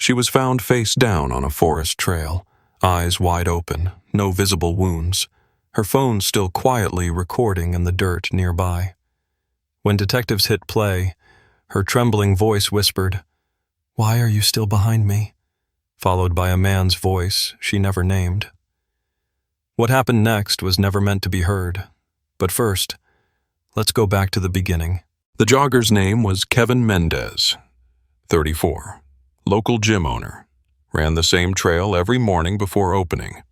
She was found face down on a forest trail, eyes wide open, no visible wounds, her phone still quietly recording in the dirt nearby. When detectives hit play, her trembling voice whispered, "Why are you still behind me?" followed by a man's voice she never named. What happened next was never meant to be heard. But first, let's go back to the beginning. The jogger's name was Kevin Mendez, 34, local gym owner, ran the same trail every morning before opening.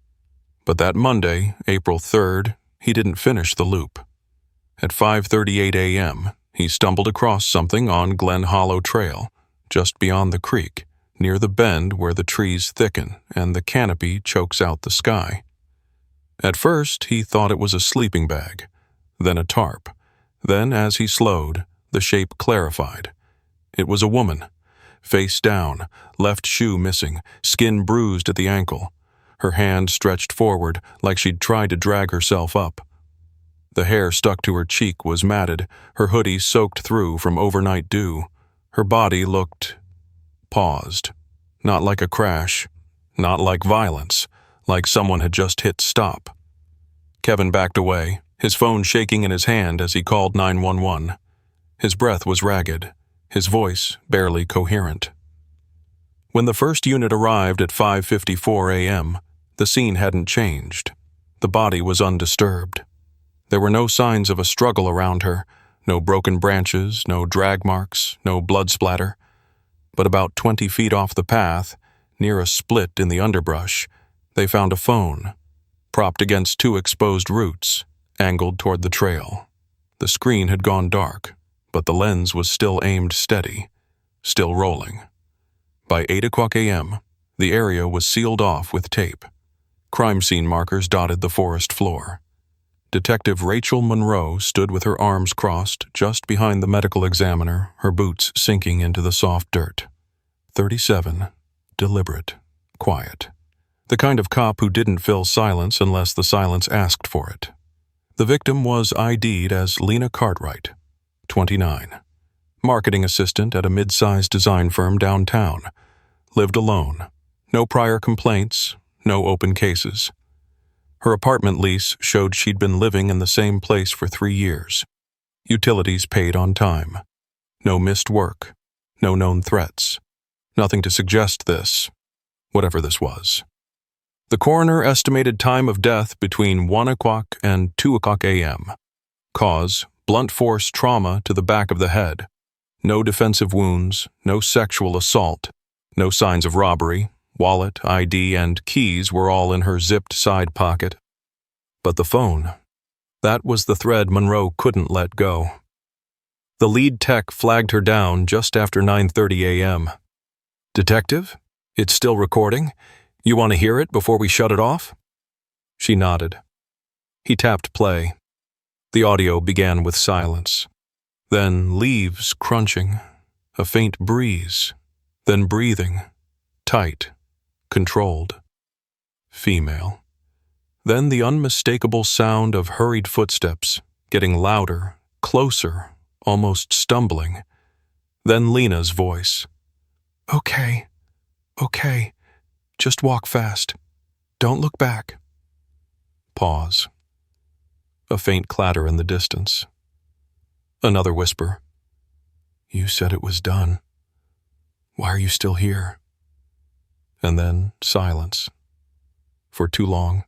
But that Monday, April 3rd, he didn't finish the loop. At 5:38 a.m., he stumbled across something on Glen Hollow Trail, just beyond the creek, near the bend where the trees thicken and the canopy chokes out the sky. At first, he thought it was a sleeping bag, then a tarp. Then, as he slowed, the shape clarified. It was a woman, face down, left shoe missing, skin bruised at the ankle, her hand stretched forward like she'd tried to drag herself up. The hair stuck to her cheek was matted, her hoodie soaked through from overnight dew. Her body looked paused, not like a crash, not like violence, like someone had just hit stop. Kevin backed away, his phone shaking in his hand as he called 911. His breath was ragged, his voice barely coherent. When the first unit arrived at 5:54 a.m., the scene hadn't changed. The body was undisturbed. There were no signs of a struggle around her, no broken branches, no drag marks, no blood splatter. But about 20 feet off the path, near a split in the underbrush, they found a phone, propped against two exposed roots, angled toward the trail. The screen had gone dark, but the lens was still aimed steady, still rolling. By 8 o'clock a.m., the area was sealed off with tape. Crime scene markers dotted the forest floor. Detective Rachel Monroe stood with her arms crossed just behind the medical examiner, her boots sinking into the soft dirt. 37, deliberate, quiet. The kind of cop who didn't fill silence unless the silence asked for it. The victim was ID'd as Lena Cartwright, 29, marketing assistant at a mid-sized design firm downtown, lived alone, no prior complaints, no open cases. Her apartment lease showed she'd been living in the same place for 3 years. Utilities paid on time. No missed work. No known threats. Nothing to suggest this, whatever this was. The coroner estimated time of death between 1 o'clock and 2 o'clock a.m. Cause, blunt force trauma to the back of the head. No defensive wounds, no sexual assault, no signs of robbery. Wallet, ID, and keys were all in her zipped side pocket. But the phone, that was the thread Monroe couldn't let go. The lead tech flagged her down just after 9:30 a.m. "Detective, it's still recording. You want to hear it before we shut it off?" She nodded. He tapped play. The audio began with silence. Then leaves crunching, a faint breeze, then breathing, tight, controlled. Female. Then the unmistakable sound of hurried footsteps, getting louder, closer, almost stumbling. Then Lena's voice. Okay. Just walk fast. Don't look back." Pause. A faint clatter in the distance. Another whisper. "You said it was done. Why are you still here?" And then silence. For too long.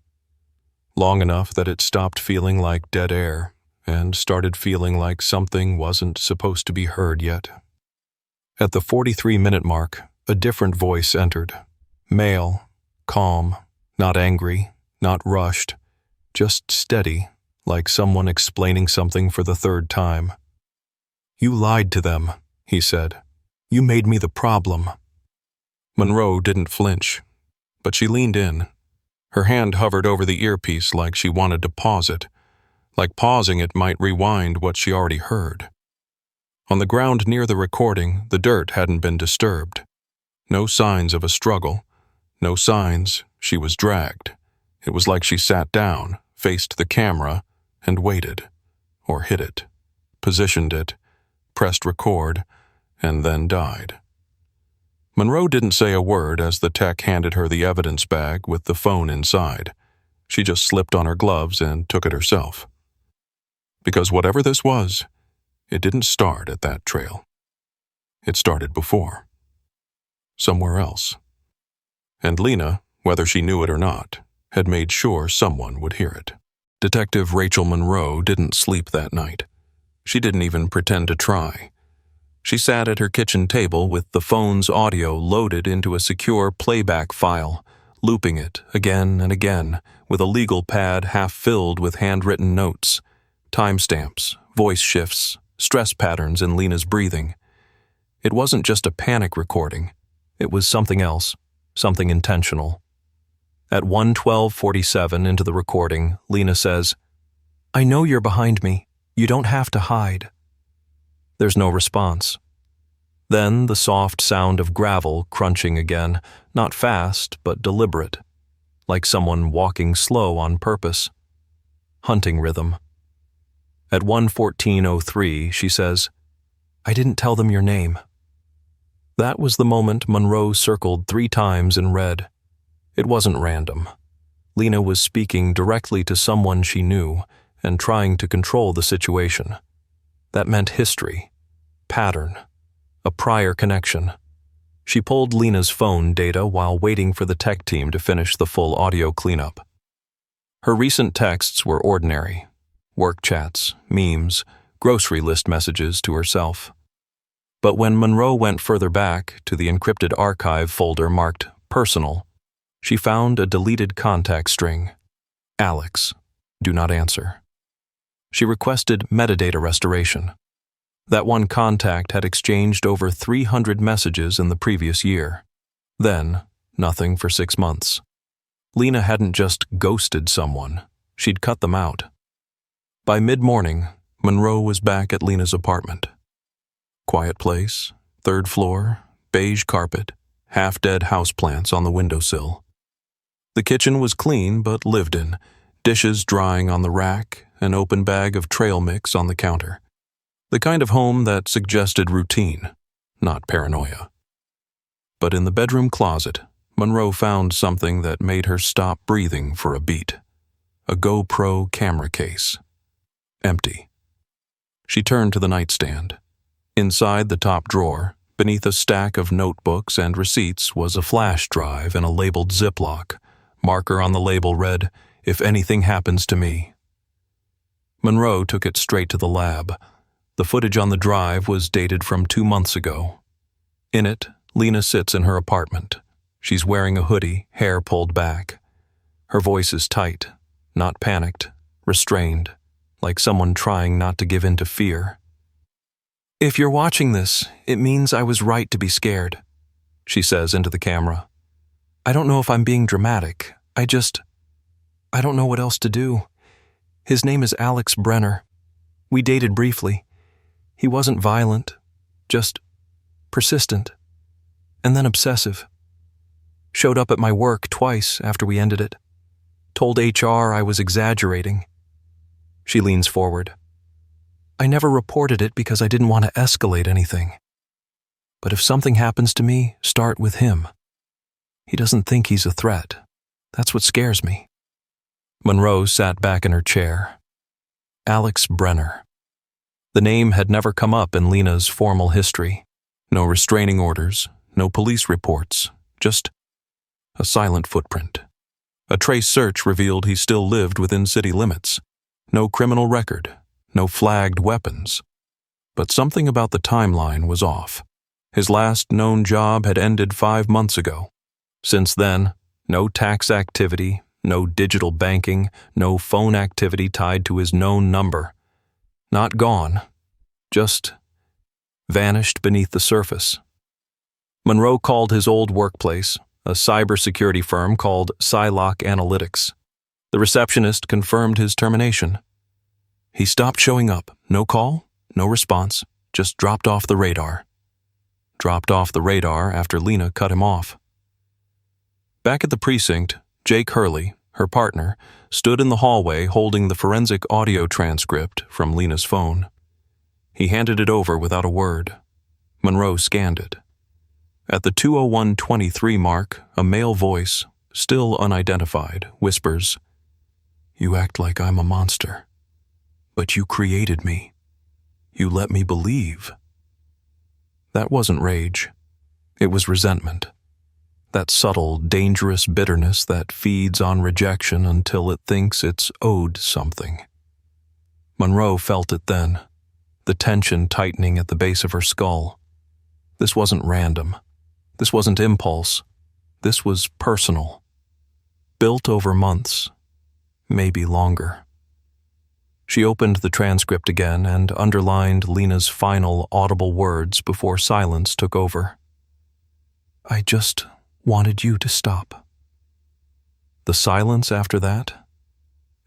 Long enough that it stopped feeling like dead air and started feeling like something wasn't supposed to be heard yet. At the 43-minute mark, a different voice entered. Male, calm, not angry, not rushed, just steady, like someone explaining something for the third time. "You lied to them," he said. "You made me the problem." Monroe didn't flinch, but she leaned in. Her hand hovered over the earpiece like she wanted to pause it, like pausing it might rewind what she already heard. On the ground near the recording, the dirt hadn't been disturbed. No signs of a struggle. No signs she was dragged. It was like she sat down, faced the camera, and waited, or hit it, positioned it, pressed record, and then died. Monroe didn't say a word as the tech handed her the evidence bag with the phone inside. She just slipped on her gloves and took it herself. Because whatever this was, it didn't start at that trail. It started before. Somewhere else. And Lena, whether she knew it or not, had made sure someone would hear it. Detective Rachel Monroe didn't sleep that night. She didn't even pretend to try. She sat at her kitchen table with the phone's audio loaded into a secure playback file, looping it again and again with a legal pad half filled with handwritten notes, timestamps, voice shifts, stress patterns in Lena's breathing. It wasn't just a panic recording. It was something else, something intentional. At 1:12:47 into the recording, Lena says, "I know you're behind me. You don't have to hide." There's no response. Then the soft sound of gravel crunching again, not fast, but deliberate, like someone walking slow on purpose. Hunting rhythm. At 1:14:03, she says, "I didn't tell them your name." That was the moment Monroe circled 3 times in red. It wasn't random. Lena was speaking directly to someone she knew and trying to control the situation. That meant history, pattern, a prior connection. She pulled Lena's phone data while waiting for the tech team to finish the full audio cleanup. Her recent texts were ordinary. Work chats, memes, grocery list messages to herself. But when Monroe went further back to the encrypted archive folder marked Personal, she found a deleted contact string. Alex, do not answer. She requested metadata restoration. That one contact had exchanged over 300 messages in the previous year. Then, nothing for 6 months. Lena hadn't just ghosted someone, she'd cut them out. By mid-morning, Monroe was back at Lena's apartment. Quiet place, 3rd floor, beige carpet, half-dead houseplants on the windowsill. The kitchen was clean but lived in, dishes drying on the rack, an open bag of trail mix on the counter. The kind of home that suggested routine, not paranoia. But in the bedroom closet, Monroe found something that made her stop breathing for a beat. A GoPro camera case. Empty. She turned to the nightstand. Inside the top drawer, beneath a stack of notebooks and receipts, was a flash drive in a labeled Ziploc. Marker on the label read, "If anything happens to me." Monroe took it straight to the lab. The footage on the drive was dated from 2 months ago. In it, Lena sits in her apartment. She's wearing a hoodie, hair pulled back. Her voice is tight, not panicked, restrained, like someone trying not to give in to fear. "If you're watching this, it means I was right to be scared," she says into the camera. "I don't know if I'm being dramatic. I don't know what else to do. His name is Alex Brenner. We dated briefly. He wasn't violent, just persistent, and then obsessive. Showed up at my work twice after we ended it. Told HR I was exaggerating." She leans forward. "I never reported it because I didn't want to escalate anything. But if something happens to me, start with him. He doesn't think he's a threat. That's what scares me." Monroe sat back in her chair. Alex Brenner. The name had never come up in Lena's formal history. No restraining orders, no police reports, just a silent footprint. A trace search revealed he still lived within city limits. No criminal record, no flagged weapons. But something about the timeline was off. His last known job had ended 5 months ago. Since then, no tax activity, no digital banking, no phone activity tied to his known number. Not gone, just vanished beneath the surface. Monroe called his old workplace, a cybersecurity firm called Psylock Analytics. The receptionist confirmed his termination. He stopped showing up. No call, no response, just dropped off the radar. Dropped off the radar after Lena cut him off. Back at the precinct, Jake Hurley, her partner, stood in the hallway holding the forensic audio transcript from Lena's phone. He handed it over without a word. Monroe scanned it. At the 2:01:23 mark, a male voice, still unidentified, whispers, "You act like I'm a monster. But you created me. You let me believe." That wasn't rage. It was resentment. That subtle, dangerous bitterness that feeds on rejection until it thinks it's owed something. Monroe felt it then, the tension tightening at the base of her skull. This wasn't random. This wasn't impulse. This was personal. Built over months, maybe longer. She opened the transcript again and underlined Lena's final audible words before silence took over. "I just wanted you to stop." The silence after that?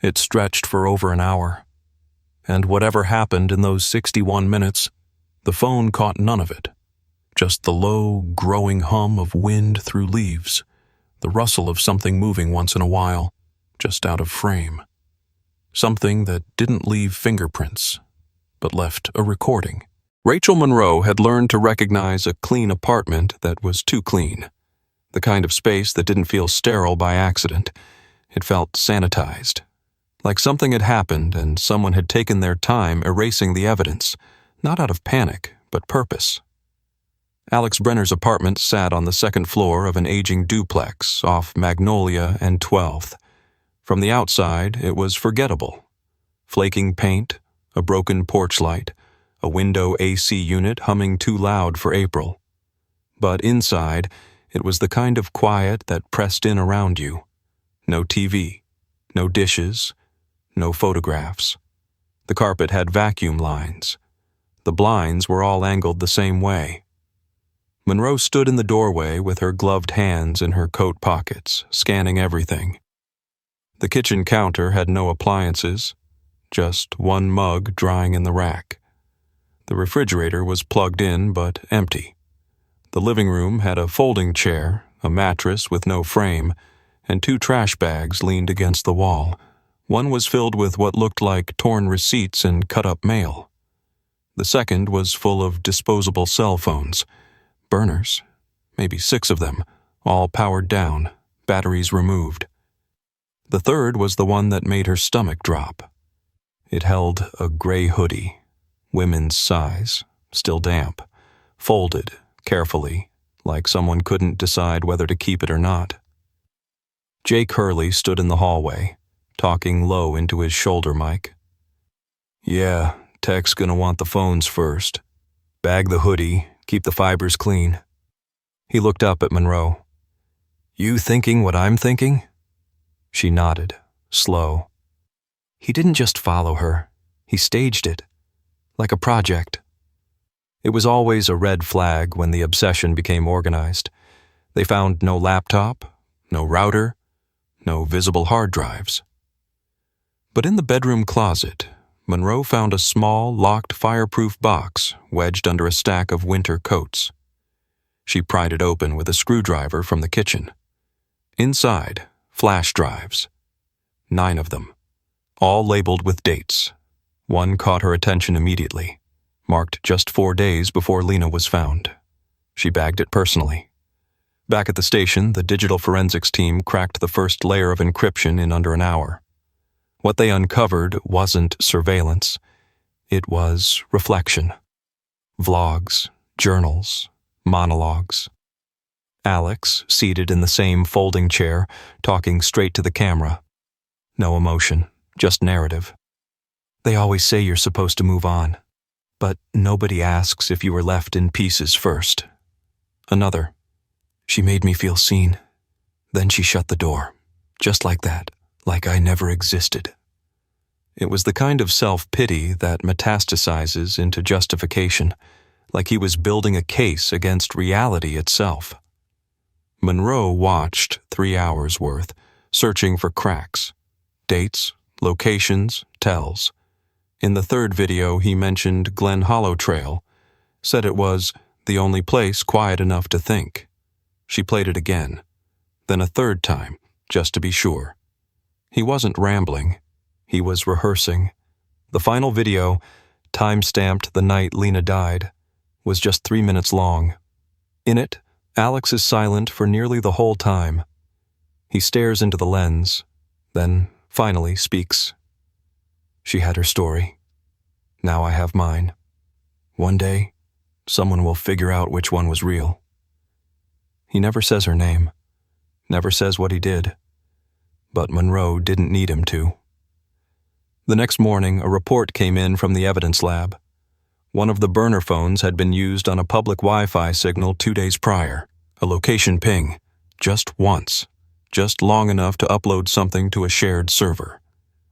It stretched for over an hour. And whatever happened in those 61 minutes, the phone caught none of it. Just the low, growing hum of wind through leaves, the rustle of something moving once in a while, just out of frame. Something that didn't leave fingerprints, but left a recording. Rachel Monroe had learned to recognize a clean apartment that was too clean. The kind of space that didn't feel sterile by accident. It felt sanitized. Like something had happened and someone had taken their time erasing the evidence, not out of panic, but purpose. Alex Brenner's apartment sat on the second floor of an aging duplex off Magnolia and 12th. From the outside, it was forgettable. Flaking paint, a broken porch light, a window AC unit humming too loud for April. But inside, it was the kind of quiet that pressed in around you. No TV, no dishes, no photographs. The carpet had vacuum lines. The blinds were all angled the same way. Monroe stood in the doorway with her gloved hands in her coat pockets, scanning everything. The kitchen counter had no appliances, just one mug drying in the rack. The refrigerator was plugged in but empty. The living room had a folding chair, a mattress with no frame, and 2 trash bags leaned against the wall. One was filled with what looked like torn receipts and cut-up mail. The second was full of disposable cell phones. Burners, maybe 6 of them, all powered down, batteries removed. The third was the one that made her stomach drop. It held a gray hoodie, women's size, still damp, folded carefully, like someone couldn't decide whether to keep it or not. Jake Hurley stood in the hallway, talking low into his shoulder mic. "Yeah, Tech's gonna want the phones first. Bag the hoodie, keep the fibers clean." He looked up at Monroe. "You thinking what I'm thinking?" She nodded, slow. He didn't just follow her. He staged it, like a project. It was always a red flag when the obsession became organized. They found no laptop, no router, no visible hard drives. But in the bedroom closet, Monroe found a small, locked fireproof box wedged under a stack of winter coats. She pried it open with a screwdriver from the kitchen. Inside, flash drives. 9 of them, all labeled with dates. One caught her attention immediately, marked just 4 days before Lena was found. She bagged it personally. Back at the station, the digital forensics team cracked the first layer of encryption in under an hour. What they uncovered wasn't surveillance. It was reflection. Vlogs, journals, monologues. Alex, seated in the same folding chair, talking straight to the camera. No emotion, just narrative. "They always say you're supposed to move on. But nobody asks if you were left in pieces first." Another. "She made me feel seen. Then she shut the door. Just like that, like I never existed." It was the kind of self-pity that metastasizes into justification, like he was building a case against reality itself. Monroe watched 3 hours worth, searching for cracks. Dates, locations, tells. In the third video, he mentioned Glen Hollow Trail, said it was the only place quiet enough to think. She played it again, then a third time, just to be sure. He wasn't rambling. He was rehearsing. The final video, time-stamped the night Lena died, was just 3 minutes long. In it, Alex is silent for nearly the whole time. He stares into the lens, then finally speaks. She had her story. Now I have mine. One day, someone will figure out which one was real. He never says her name, never says what he did, but Monroe didn't need him to. The next morning, a report came in from the evidence lab. One of the burner phones had been used on a public Wi-Fi signal 2 days prior, a location ping, just once, just long enough to upload something to a shared server.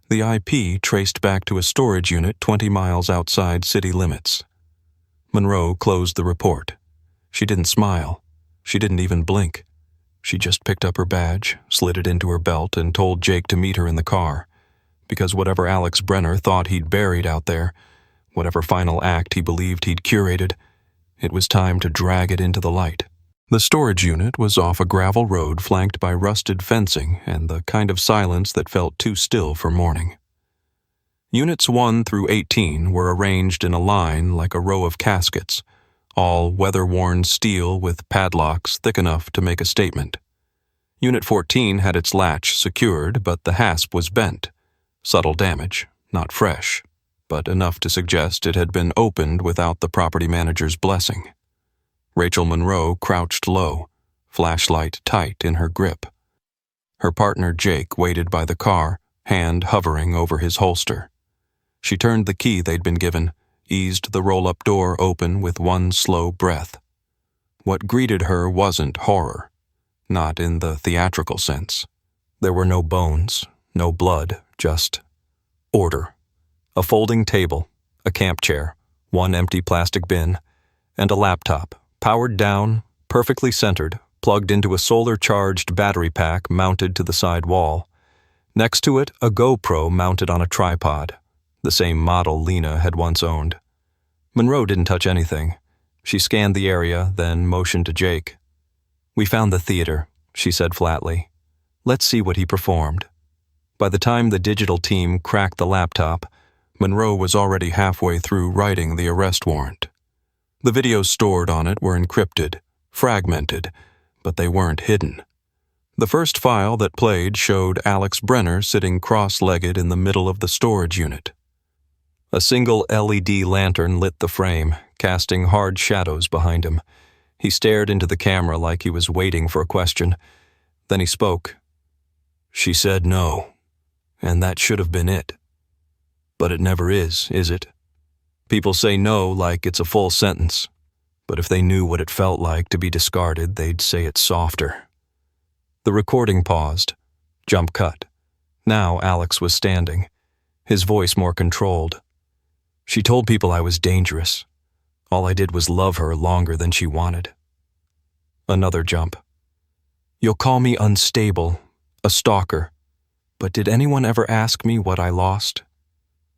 The IP traced back to a storage unit 20 miles outside city limits. Monroe closed the report. She didn't smile. She didn't even blink. She just picked up her badge, slid it into her belt, and told Jake to meet her in the car. Because whatever Alex Brenner thought he'd buried out there, whatever final act he believed he'd curated, it was time to drag it into the light. The storage unit was off a gravel road flanked by rusted fencing and the kind of silence that felt too still for morning. Units 1 through 18 were arranged in a line like a row of caskets, all weather-worn steel with padlocks thick enough to make a statement. Unit 14 had its latch secured, but the hasp was bent. Subtle damage, not fresh, but enough to suggest it had been opened without the property manager's blessing. Rachel Monroe crouched low, flashlight tight in her grip. Her partner Jake waited by the car, hand hovering over his holster. She turned the key they'd been given, eased the roll-up door open with one slow breath. What greeted her wasn't horror, not in the theatrical sense. There were no bones, no blood, just order. A folding table, a camp chair, one empty plastic bin, and a laptop, powered down, perfectly centered, plugged into a solar-charged battery pack mounted to the side wall. Next to it, a GoPro mounted on a tripod, the same model Lena had once owned. Monroe didn't touch anything. She scanned the area, then motioned to Jake. "We found the theater," she said flatly. "Let's see what he performed." By the time the digital team cracked the laptop, Monroe was already halfway through writing the arrest warrant. The videos stored on it were encrypted, fragmented, but they weren't hidden. The first file that played showed Alex Brenner sitting cross-legged in the middle of the storage unit. A single LED lantern lit the frame, casting hard shadows behind him. He stared into the camera like he was waiting for a question. Then he spoke. "She said no, and that should have been it. But it never is it? People say no like it's a full sentence, but if they knew what it felt like to be discarded, they'd say it softer." The recording paused. Jump cut. Now Alex was standing, his voice more controlled. "She told people I was dangerous. All I did was love her longer than she wanted." Another jump. "You'll call me unstable, a stalker, but did anyone ever ask me what I lost?"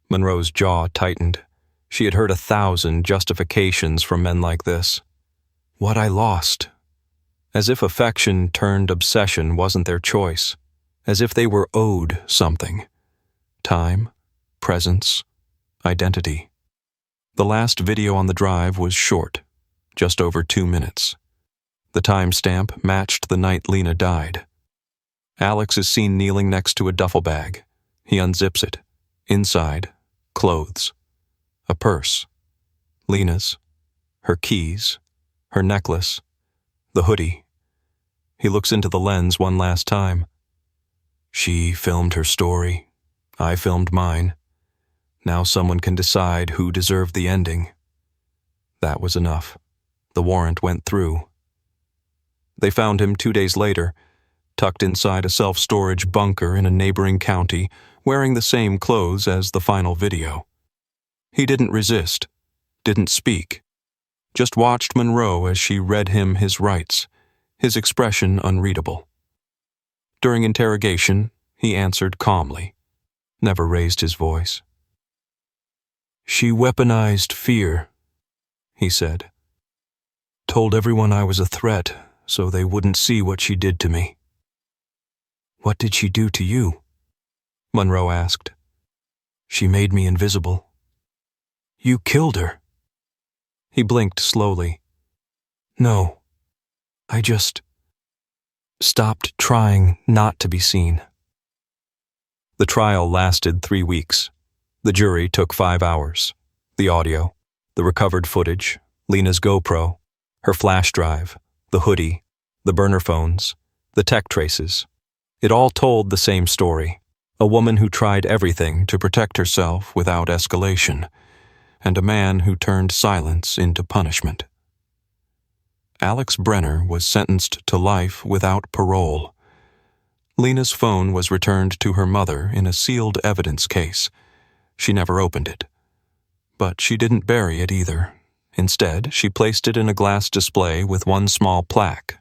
Monroe's jaw tightened. She had heard 1,000 justifications from men like this. What I lost. As if affection turned obsession wasn't their choice. As if they were owed something. Time, presence, identity. The last video on the drive was short, just over 2 minutes. The timestamp matched the night Lena died. Alex is seen kneeling next to a duffel bag. He unzips it. Inside, clothes. A purse. Lena's. Her keys. Her necklace. The hoodie. He looks into the lens one last time. She filmed her story. I filmed mine. Now someone can decide who deserved the ending. That was enough. The warrant went through. They found him 2 days later, tucked inside a self-storage bunker in a neighboring county, wearing the same clothes as the final video. He didn't resist, didn't speak, just watched Monroe as she read him his rights, his expression unreadable. During interrogation, he answered calmly, never raised his voice. "She weaponized fear," he said. "Told everyone I was a threat so they wouldn't see what she did to me." "What did she do to you?" Monroe asked. "She made me invisible." "You killed her?" He blinked slowly. "No. I just stopped trying not to be seen. The trial lasted 3 weeks. The jury took 5 hours. The audio, the recovered footage, Lena's GoPro, her flash drive, the hoodie, the burner phones, the tech traces. It all told the same story. A woman who tried everything to protect herself without escalation, and a man who turned silence into punishment. Alex Brenner was sentenced to life without parole. Lena's phone was returned to her mother in a sealed evidence case. She never opened it. But she didn't bury it either. Instead, she placed it in a glass display with one small plaque.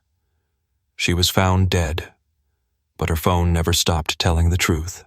She was found dead, but her phone never stopped telling the truth.